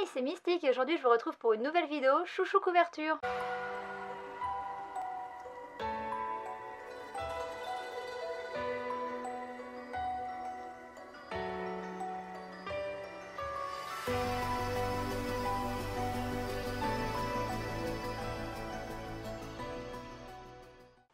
Hey, c'est Mystique et aujourd'hui je vous retrouve pour une nouvelle vidéo chouchou couverture.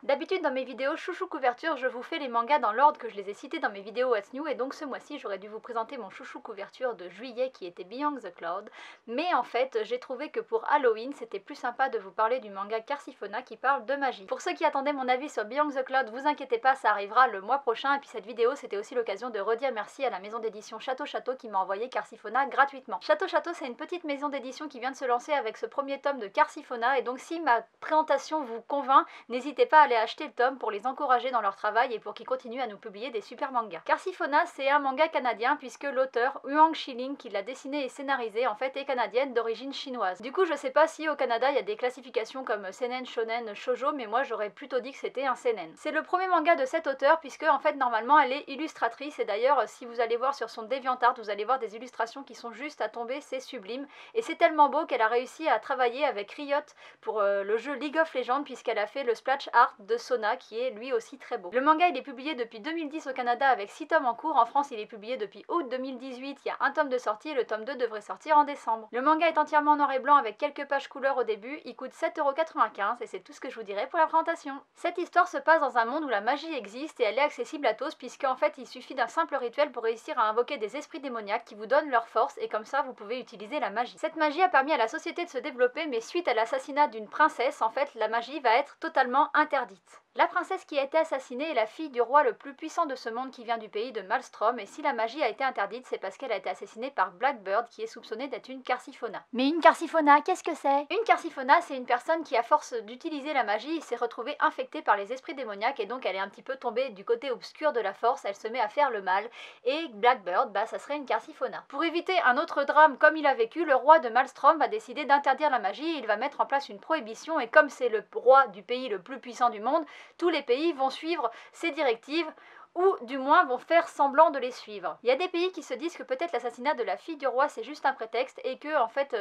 D'habitude dans mes vidéos chouchou couverture, je vous fais les mangas dans l'ordre que je les ai cités dans mes vidéos What's New, et donc ce mois-ci j'aurais dû vous présenter mon chouchou couverture de juillet qui était Beyond the Cloud, mais en fait j'ai trouvé que pour Halloween c'était plus sympa de vous parler du manga Carciphona qui parle de magie. Pour ceux qui attendaient mon avis sur Beyond the Cloud, vous inquiétez pas, ça arrivera le mois prochain, et puis cette vidéo c'était aussi l'occasion de redire merci à la maison d'édition Château Château qui m'a envoyé Carciphona gratuitement. Château Château, c'est une petite maison d'édition qui vient de se lancer avec ce premier tome de Carciphona, et donc si ma présentation vous convainc, n'hésitez pas à aller acheter le tome pour les encourager dans leur travail et pour qu'ils continuent à nous publier des super mangas. Carciphona, c'est un manga canadien puisque l'auteur Huang Shiling qui l'a dessiné et scénarisé en fait est canadienne d'origine chinoise. Du coup je sais pas si au Canada il y a des classifications comme seinen, shonen, shoujo, mais moi j'aurais plutôt dit que c'était un seinen. C'est le premier manga de cet auteur puisque en fait normalement elle est illustratrice, et d'ailleurs si vous allez voir sur son DeviantArt vous allez voir des illustrations qui sont juste à tomber, c'est sublime, et c'est tellement beau qu'elle a réussi à travailler avec Riot pour le jeu League of Legends puisqu'elle a fait le splash art de Sona qui est lui aussi très beau. Le manga il est publié depuis 2010 au Canada avec 6 tomes en cours, en France il est publié depuis août 2018, il y a un tome de sortie et le tome 2 devrait sortir en décembre. Le manga est entièrement en noir et blanc avec quelques pages couleurs au début, il coûte 7,95 € et c'est tout ce que je vous dirai pour la présentation. Cette histoire se passe dans un monde où la magie existe et elle est accessible à tous puisqu'en fait il suffit d'un simple rituel pour réussir à invoquer des esprits démoniaques qui vous donnent leur force, et comme ça vous pouvez utiliser la magie. Cette magie a permis à la société de se développer, mais suite à l'assassinat d'une princesse, en fait la magie va être totalement interdite. La princesse qui a été assassinée est la fille du roi le plus puissant de ce monde qui vient du pays de Maelstrom, et si la magie a été interdite, c'est parce qu'elle a été assassinée par Blackbird qui est soupçonnée d'être une Carciphona. Mais une Carciphona, qu'est-ce que c'est? Une Carciphona, c'est une personne qui à force d'utiliser la magie s'est retrouvée infectée par les esprits démoniaques, et donc elle est un petit peu tombée du côté obscur de la force, elle se met à faire le mal, et Blackbird, bah ça serait une Carciphona. Pour éviter un autre drame comme il a vécu, le roi de Maelstrom va décider d'interdire la magie, il va mettre en place une prohibition, et comme c'est le roi du pays le plus puissant du monde, tous les pays vont suivre ces directives, ou du moins vont faire semblant de les suivre. Il y a des pays qui se disent que peut-être l'assassinat de la fille du roi c'est juste un prétexte, et que en fait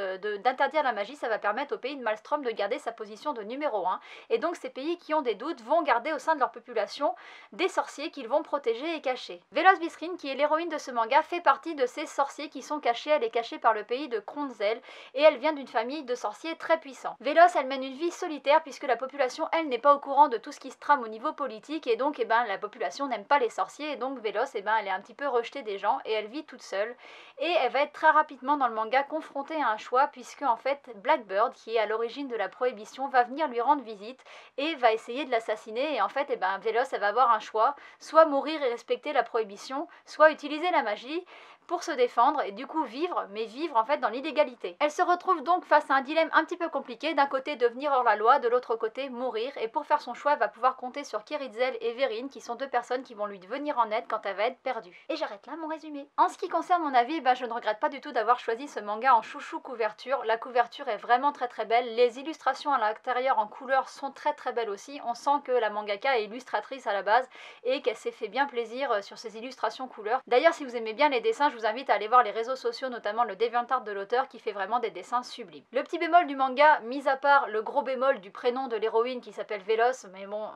d'interdire la magie ça va permettre au pays de Maelstrom de garder sa position de numéro 1, et donc ces pays qui ont des doutes vont garder au sein de leur population des sorciers qu'ils vont protéger et cacher. Velos Visrin, qui est l'héroïne de ce manga, fait partie de ces sorciers qui sont cachés. Elle est cachée par le pays de Kronzel et elle vient d'une famille de sorciers très puissants. Velos, elle mène une vie solitaire puisque la population elle n'est pas au courant de tout ce qui se trame au niveau politique, et donc la population n'aime pas les sorciers, et donc Velos elle est un petit peu rejetée des gens et elle vit toute seule, et elle va être très rapidement dans le manga confrontée à un choix puisque en fait Blackbird, qui est à l'origine de la prohibition, va venir lui rendre visite et va essayer de l'assassiner, et en fait Velos elle va avoir un choix, soit mourir et respecter la prohibition, soit utiliser la magie pour se défendre et du coup vivre, mais vivre en fait dans l'illégalité. Elle se retrouve donc face à un dilemme un petit peu compliqué, d'un côté devenir hors la loi, de l'autre côté mourir, et pour faire son choix elle va pouvoir compter sur Kiritzel et Verine qui sont deux personnes qui vont lui venir en aide quand elle va être perdue. Et j'arrête là mon résumé. En ce qui concerne mon avis, je ne regrette pas du tout d'avoir choisi ce manga en chouchou couverture. La couverture est vraiment très très belle, les illustrations à l'intérieur en couleur sont très très belles aussi, on sent que la mangaka est illustratrice à la base et qu'elle s'est fait bien plaisir sur ses illustrations couleurs. D'ailleurs si vous aimez bien les dessins, je vous invite à aller voir les réseaux sociaux, notamment le DeviantArt de l'auteur qui fait vraiment des dessins sublimes. Le petit bémol du manga, mis à part le gros bémol du prénom de l'héroïne qui s'appelle Velos, mais bon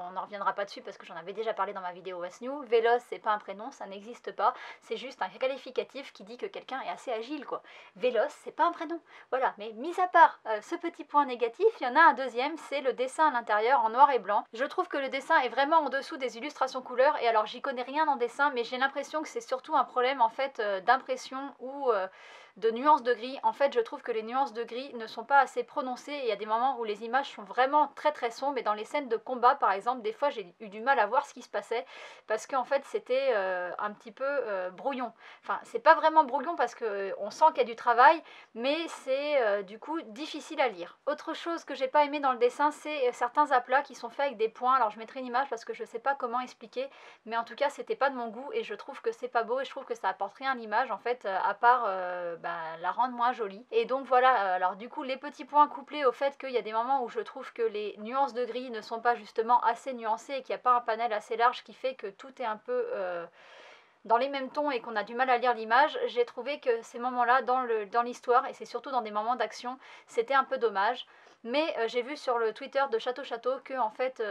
on n'en reviendra pas dessus parce que j'en avais déjà parlé dans ma vidéo What's New. Velos c'est pas un prénom, ça n'existe pas, c'est juste un qualificatif qui dit que quelqu'un est assez agile quoi. Velos c'est pas un prénom, voilà. Mais mis à part ce petit point négatif, il y en a un deuxième, c'est le dessin à l'intérieur en noir et blanc. Je trouve que le dessin est vraiment en dessous des illustrations couleurs, et alors j'y connais rien en dessin, mais j'ai l'impression que c'est surtout un problème en fait d'impression ou de nuances de gris. En fait je trouve que les nuances de gris ne sont pas assez prononcées, et il y a des moments où les images sont vraiment très très sombres, et dans les scènes de combat par exemple des fois j'ai eu du mal à voir ce qui se passait parce qu'en fait c'était un petit peu brouillon. Enfin c'est pas vraiment brouillon parce que on sent qu'il y a du travail, mais c'est du coup difficile à lire. Autre chose que j'ai pas aimé dans le dessin, c'est certains aplats qui sont faits avec des points. Alors je mettrai une image parce que je sais pas comment expliquer, mais en tout cas c'était pas de mon goût et je trouve que c'est pas beau, et je trouve que ça apporte rien à l'image en fait à part la rendre moins jolie. Et donc voilà, alors du coup les petits points couplés au fait qu'il y a des moments où je trouve que les nuances de gris ne sont pas justement assez nuancées et qu'il n'y a pas un panel assez large qui fait que tout est un peu dans les mêmes tons et qu'on a du mal à lire l'image, j'ai trouvé que ces moments-là dans l'histoire, et c'est surtout dans des moments d'action, c'était un peu dommage. Mais j'ai vu sur le Twitter de Château Château que en fait,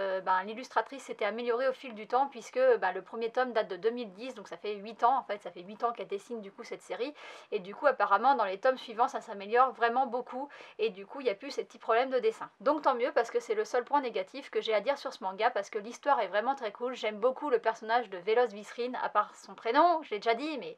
l'illustratrice s'était améliorée au fil du temps puisque le premier tome date de 2010, donc ça fait 8 ans en fait, ça fait 8 ans qu'elle dessine du coup cette série, et du coup apparemment dans les tomes suivants ça s'améliore vraiment beaucoup, et du coup il n'y a plus ces petits problèmes de dessin. Donc tant mieux, parce que c'est le seul point négatif que j'ai à dire sur ce manga, parce que l'histoire est vraiment très cool. J'aime beaucoup le personnage de Velos Visrine, à part son prénom, je l'ai déjà dit, mais...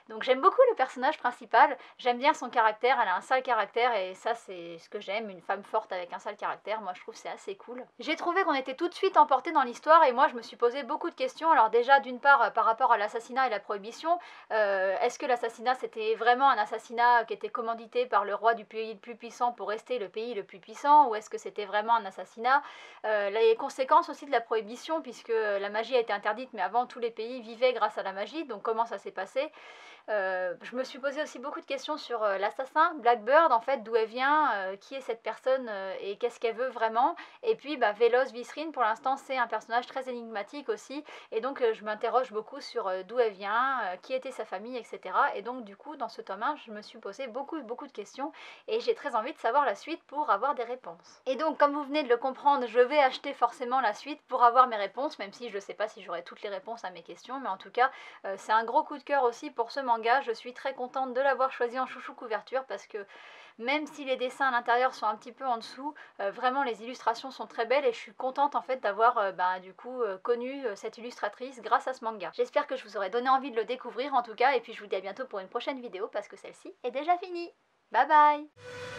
Donc j'aime beaucoup le personnage principal, j'aime bien son caractère, elle a un sale caractère et ça c'est ce que j'aime, une femme forte avec un sale caractère, moi je trouve c'est assez cool. J'ai trouvé qu'on était tout de suite emporté dans l'histoire et moi je me suis posé beaucoup de questions. Alors déjà d'une part par rapport à l'assassinat et la prohibition, est-ce que l'assassinat c'était vraiment un assassinat qui était commandité par le roi du pays le plus puissant pour rester le pays le plus puissant, ou est-ce que c'était vraiment un assassinat, les conséquences aussi de la prohibition puisque la magie a été interdite mais avant tous les pays vivaient grâce à la magie, donc comment ça s'est passé. Je me suis posé aussi beaucoup de questions sur l'assassin, Blackbird, en fait, d'où elle vient, qui est cette personne et qu'est-ce qu'elle veut vraiment. Et puis Velos Visrine, pour l'instant, c'est un personnage très énigmatique aussi, et donc je m'interroge beaucoup sur d'où elle vient, qui était sa famille, etc. Et donc du coup, dans ce tome 1, je me suis posé beaucoup de questions, et j'ai très envie de savoir la suite pour avoir des réponses. Et donc, comme vous venez de le comprendre, je vais acheter forcément la suite pour avoir mes réponses, même si je ne sais pas si j'aurai toutes les réponses à mes questions, mais en tout cas, c'est un gros coup de cœur aussi pour ce manga. Je suis très contente de l'avoir choisi en chouchou couverture parce que même si les dessins à l'intérieur sont un petit peu en dessous, vraiment les illustrations sont très belles et je suis contente en fait d'avoir connu cette illustratrice grâce à ce manga. J'espère que je vous aurai donné envie de le découvrir en tout cas, et puis je vous dis à bientôt pour une prochaine vidéo parce que celle-ci est déjà finie. Bye bye!